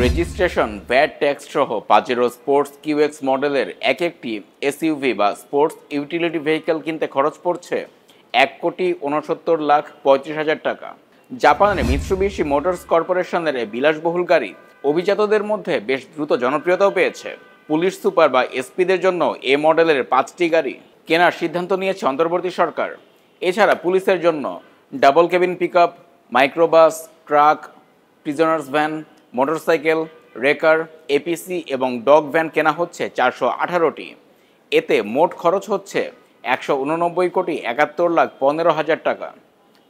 Registration, VAT tax সহ Pajero sports QX মডেলের এক একটি এসইউভি বা স্পোর্টস ইউটিলিটি ভেহিকেল কিনতে খরচ পড়ছে ১,৬৯,৩৫,০০০ টাকা। জাপানের মিৎসুবিশি মোটরস কর্পোরেশনের এই বিলাসবহুল গাড়ি অভিজাতদের মধ্যে বেশ দ্রুত জনপ্রিয়তাও পেয়েছে। পুলিশ সুপার বা এসপিদের জন্য এ মডেলের ৫টি গাড়ি কেনার সিদ্ধান্ত নিয়েছে অন্তর্বর্তী সরকার। এছাড়া পুলিশের জন্য double cabin pickup, microbus, truck, prisoners van, motorcycle, wrecker, APC এবং ডগ ভ্যান কেনা হচ্ছে ৪১৮টি। এতে মোট খরচ হচ্ছে ১৮৯,৭১,১৫,০০০ টাকা।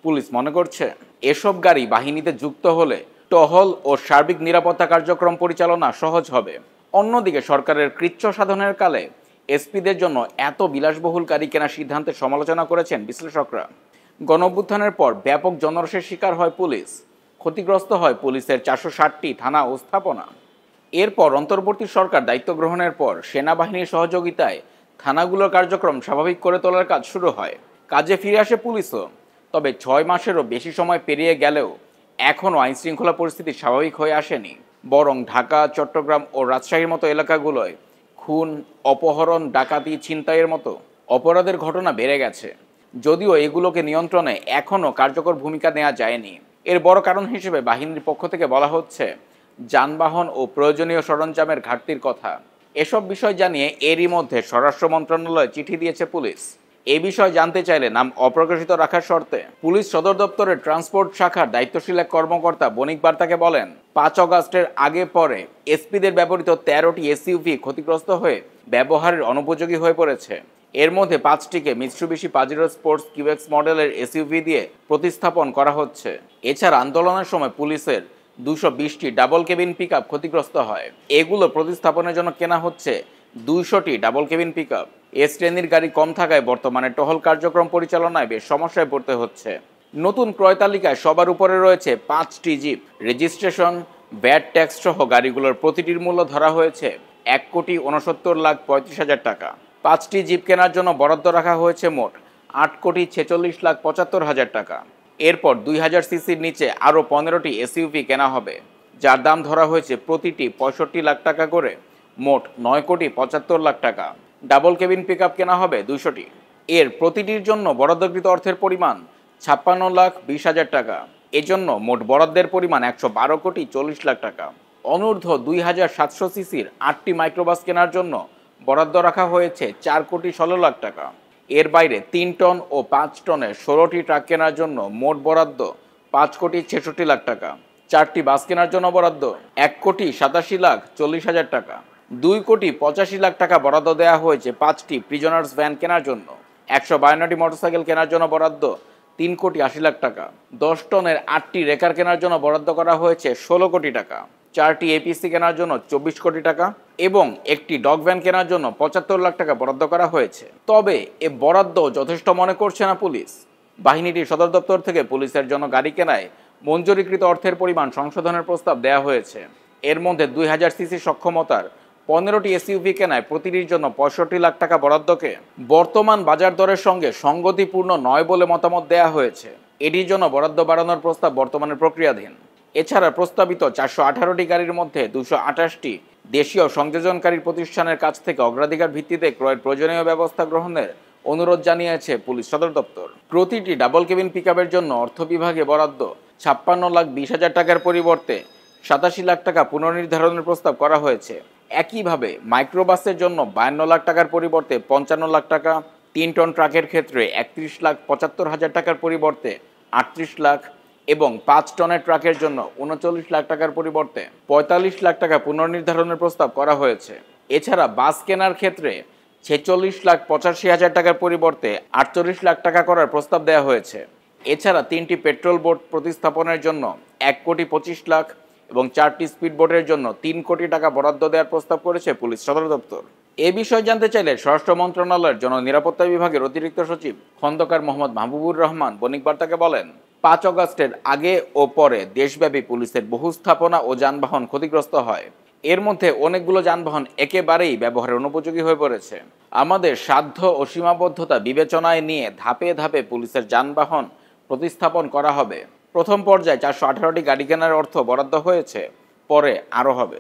পুলিশ মনে করছে এসব গাড়ি বাহিনীতে যুক্ত হলে টহল ও সার্বিক নিরাপত্তা কার্যক্রম পরিচালনা সহজ হবে। অন্যদিকে সরকারের কৃচ্ছ সাধনের কালে এসপিদের জন্য এত বিলাসবহুল গাড়ি কেনার সিদ্ধান্তের সমালোচনা করেছেন বিশ্লেষকরা। গণঅভ্যুত্থানের পর ব্যাপক জনরোষের শিকার হয় পুলিশ। ক্ষতিগ্রস্ত হয় পুলিশের ৪৬০টি থানা ও স্থাপনা। এরপর অন্তর্বর্তী সরকার দায়িত্ব গ্রহণের পর সেনাবাহিনীর সহযোগিতায় থানাগুলোর কার্যক্রম স্বাভাবিক করে তোলার কাজ শুরু হয়। কাজে ফিরে আসে পুলিশও। তবে ৬ মাসেরও বেশি সময় পেরিয়ে গেলেও এখনও আইনশৃঙ্খলা পরিস্থিতি স্বাভাবিক হয়ে আসেনি। বরং ঢাকা, চট্টগ্রাম ও রাজশাহীর মতো এলাকাগুলোয় খুন, অপহরণ, ডাকাতি, ছিনতাইয়ের মতো অপরাধের ঘটনা বেড়ে গেছে। যদিও এগুলোকে নিয়ন্ত্রণে এখনও কার্যকর ভূমিকা নেওয়া যায়নি। এর বড় কারণ হিসেবে বাহিনীর পক্ষ থেকে বলা হচ্ছে যানবাহন ও প্রয়োজনীয় সরঞ্জামের ঘাটতির কথা। এসব বিষয় জানিয়ে এরই মধ্যে স্বরাষ্ট্র মন্ত্রণালয়ে চিঠি দিয়েছে পুলিশ। এ বিষয়ে জানতে চাইলে নাম অপ্রকাশিত রাখার শর্তে পুলিশ সদর দপ্তরের ট্রান্সপোর্ট শাখার দায়িত্বশীল এক কর্মকর্তা বণিক বার্তাকে বলেন, ৫ অগাস্টের আগে পরে এসপিদের ব্যবহৃত ১৩টি এসইউভি ক্ষতিগ্রস্ত হয়ে ব্যবহারের অনুপযোগী হয়ে পড়েছে। এর মধ্যে ৫টিকে মিৎসুবিশি পাজেরো স্পোর্টস কিউএক্স মডেলের এসইউভি দিয়ে প্রতিস্থাপন করা হচ্ছে। এছাড়া আন্দোলনের সময় পুলিশের ২২০টি ডাবল কেবিন পিকআপ ক্ষতিগ্রস্ত হয়। এগুলো প্রতিস্থাপনের জন্য কেনা হচ্ছে ২০০টি ডাবল কেবিন পিকআপ। এ শ্রেণীর গাড়ি কম থাকায় বর্তমানে টহল কার্যক্রম পরিচালনায় বেশ সমস্যায় পড়তে হচ্ছে। নতুন ক্রয় তালিকায় সবার উপরে রয়েছে ৫টি জিপ। রেজিস্ট্রেশন, ভ্যাট ট্যাক্স সহ গাড়িগুলোর প্রতিটির মূল্য ধরা হয়েছে ১,৬৯,৩৫,০০০ টাকা। ৫টি জিপ কেনার জন্য বরাদ্দ রাখা হয়েছে মোট ৮,৪৬,৭৫,০০০ টাকা। এরপর ২০০০ সিসির নিচে আরও ১৫টি এসইউভি কেনা হবে, যার দাম ধরা হয়েছে প্রতিটি ৬৫ লাখ টাকা করে, মোট ৯,৭৫,০০,০০০ টাকা। ডাবল কেবিন পিকআপ কেনা হবে ২০০টি। এর প্রতিটির জন্য বরাদ্দকৃত অর্থের পরিমাণ ৫৬,২০,০০০ টাকা। এজন্য মোট বরাদ্দের পরিমাণ ১১,৪০,০০,০০০ টাকা। অনূর্ধ্ব ২,৭০০ সিসির ৮টি মাইক্রোবাস কেনার জন্য বরাদ্দ রাখা হয়েছে ৪,১৬,০০,০০০ টাকা। এর বাইরে ৩ টন ও ৫ টনের ১৬টি ট্রাক কেনার জন্য মোট বরাদ্দ ৫,৬৬,০০,০০০ টাকা। ৪টি বাস কেনার জন্য বরাদ্দ ১,৮৭,৪০,০০০ টাকা। ২,৮৫,০০,০০০ টাকা বরাদ্দ দেওয়া হয়েছে ৫টি প্রিজনার্স ভ্যান কেনার জন্য। ১৫২টি মোটরসাইকেল কেনার জন্য বরাদ্দ ৩,৮০,০০,০০০ টাকা। ১০ টনের ৮টি রেকার কেনার জন্য বরাদ্দ করা হয়েছে ১৬ কোটি টাকা। ৪টি এপিসি কেনার জন্য ২৪ কোটি টাকা এবং একটি ডগ ভ্যান কেনার জন্য ৭৫ লাখ টাকা বরাদ্দ করা হয়েছে। তবে এ বরাদ্দ যথেষ্ট মনে করছে না পুলিশ। বাহিনীটির সদর দপ্তর থেকে পুলিশের জন্য গাড়ি কেনায় মঞ্জুরিকৃত অর্থের পরিমাণ সংশোধনের প্রস্তাব দেওয়া হয়েছে। এর মধ্যে ২০০০ সিসি সক্ষমতার ১৫টি এসইউভি কেনায় প্রতিটির জন্য ৬৫ লাখ টাকা বরাদ্দকে বর্তমান বাজার দরের সঙ্গে সঙ্গতিপূর্ণ নয় বলে মতামত দেওয়া হয়েছে। এটির জন্য বরাদ্দ বাড়ানোর প্রস্তাব বর্তমানে প্রক্রিয়াধীন। এছাড়া প্রস্তাবিত ৪১৮টি গাড়ির মধ্যে ২২৮টি দেশীয় সংযোজনকারী প্রতিষ্ঠানের কাছ থেকে অগ্রাধিকার ভিত্তিতে ক্রয়ের প্রয়োজনীয় ব্যবস্থা গ্রহণের অনুরোধ জানিয়েছে পুলিশ সদর দপ্তর। প্রতিটি ডাবল কেবিন পিকআপের জন্য অর্থ বিভাগে বরাদ্দ ৫৬,২০,০০০ টাকার পরিবর্তে ৮৭ লাখ টাকা পুনর্নির্ধারণের প্রস্তাব করা হয়েছে। একইভাবে মাইক্রোবাসের জন্য ৫২ লাখ টাকার পরিবর্তে ৫৫ লাখ টাকা, ৩ টন ট্রাকের ক্ষেত্রে ৩১,৭৫,০০০ টাকার পরিবর্তে ৩৮ লাখ এবং ৫ টনের ট্রাকের জন্য ৩৯ লাখ টাকার পরিবর্তে ৪৫ লাখ টাকা পুনর্নির্ধারণের প্রস্তাব করা হয়েছে। এছাড়া বাস কেনার ক্ষেত্রে ৪৬,৮৫,০০০ টাকার পরিবর্তে ৪৮ লাখ টাকা করার প্রস্তাব দেওয়া হয়েছে। এছাড়া ৩টি পেট্রোল বোট প্রতিস্থাপনের জন্য ১,২৫,০০,০০০ এবং 4টি স্পিড বোটের জন্য ৩ কোটি টাকা বরাদ্দ দেওয়ার প্রস্তাব করেছে পুলিশ সদর দপ্তর। এ বিষয়ে জানতে চাইলে স্বরাষ্ট্র মন্ত্রণালয়ের জননিরাপত্তা বিভাগের অতিরিক্ত সচিব খন্দকার মোহাম্মদ মাহবুবুর রহমান বণিক বার্তাকে বলেন, ৫ অগাস্টের আগে ও পরে দেশব্যাপী পুলিশের বহু স্থাপনা ও যানবাহন ক্ষতিগ্রস্ত হয়। এর মধ্যে অনেকগুলো যানবাহন একেবারেই ব্যবহারের অনুপযোগী হয়ে পড়েছে। আমাদের সাধ্য ও সীমাবদ্ধতা বিবেচনায় নিয়ে ধাপে ধাপে পুলিশের যানবাহন প্রতিস্থাপন করা হবে। প্রথম পর্যায়ে ৪১৮টি গাড়ি কেনার অর্থ বরাদ্দ হয়েছে। পরে আরও হবে।